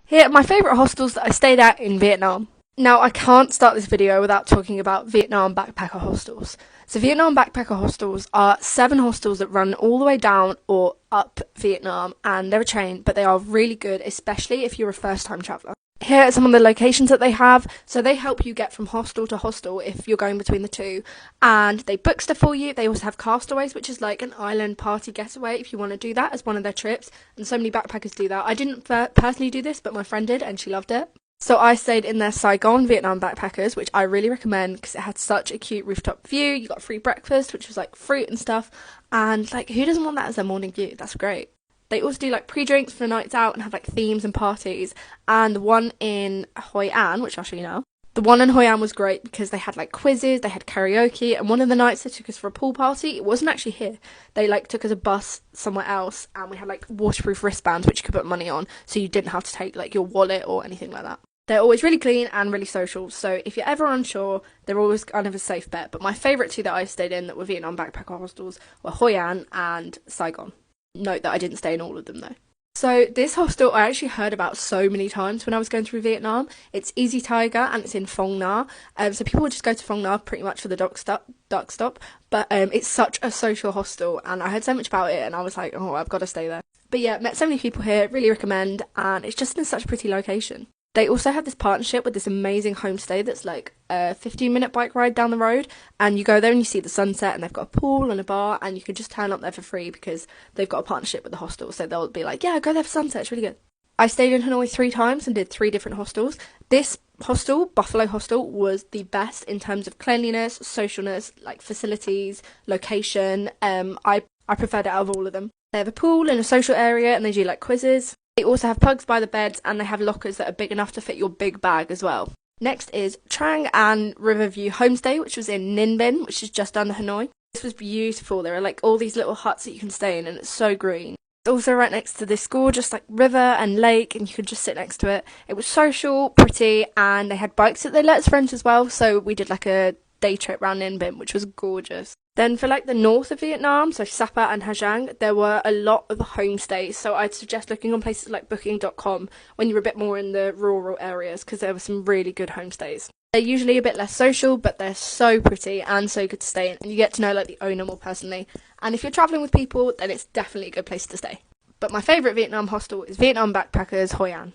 Here are my favourite hostels that I stayed at in Vietnam. Now, I can't start this video without talking about Vietnam backpacker hostels. So, Vietnam backpacker hostels are 7 hostels that run all the way down or up Vietnam, and they're a chain, but they are really good, especially if you're a first time traveller. Here are some of the locations that they have. So they help you get from hostel to hostel if you're going between the two, and they book stuff for you. They also have Castaways, which is like an island party getaway if you want to do that as one of their trips, and so many backpackers do that. I didn't personally do this, but my friend did and she loved it. So I stayed in their Saigon Vietnam backpackers, which I really recommend because it had such a cute rooftop view. You got free breakfast, which was like fruit and stuff, and like who doesn't want that as their morning view? That's great. They also do like pre-drinks for the nights out and have like themes and parties. And the one in Hoi An, which I'll show you now, the one in Hoi An was great because they had like quizzes, they had karaoke, and one of the nights they took us for a pool party. It wasn't actually here. They like took us a bus somewhere else, and we had like waterproof wristbands which you could put money on, so you didn't have to take like your wallet or anything like that. They're always really clean and really social, so if you're ever unsure, they're always kind of a safe bet. But my favourite 2 that I stayed in that were Vietnam backpacker hostels were Hoi An and Saigon. Note that I didn't stay in all of them though. So this hostel I actually heard about so many times when I was going through Vietnam. It's Easy Tiger and it's in Phong Nha. So people would just go to Phong Nha pretty much for the duck stop. But it's such a social hostel and I heard so much about it and I was like, oh, I've got to stay there. But yeah, met so many people here, really recommend, and it's just in such a pretty location. They also have this partnership with this amazing homestay that's like a 15-minute bike ride down the road, and you go there and you see the sunset, and they've got a pool and a bar, and you can just turn up there for free because they've got a partnership with the hostel, so they'll be like, yeah, go there for sunset, it's really good. I stayed in Hanoi 3 times and did 3 different hostels. This hostel, Buffalo Hostel, was the best in terms of cleanliness, socialness, like facilities, location. I preferred it out of all of them. They have a pool and a social area, and they do like quizzes. They also have plugs by the beds, and they have lockers that are big enough to fit your big bag as well. Next is Trang An Riverview Homestay, which was in Ninh Bình, which is just under Hanoi. This was beautiful. There are like all these little huts that you can stay in, and it's so green. It's also right next to this gorgeous like river and lake, and you could just sit next to it. It was social, pretty, and they had bikes that they let us rent as well, so we did like a day trip around Ninh Bình, which was gorgeous. Then for like the north of Vietnam, so Sapa and Ha Giang, there were a lot of homestays, so I'd suggest looking on places like booking.com when you're a bit more in the rural areas because there were some really good homestays. They're usually a bit less social, but they're so pretty and so good to stay in, and you get to know like the owner more personally. And if you're travelling with people, then it's definitely a good place to stay. But my favourite Vietnam hostel is Vietnam Backpackers Hoi An.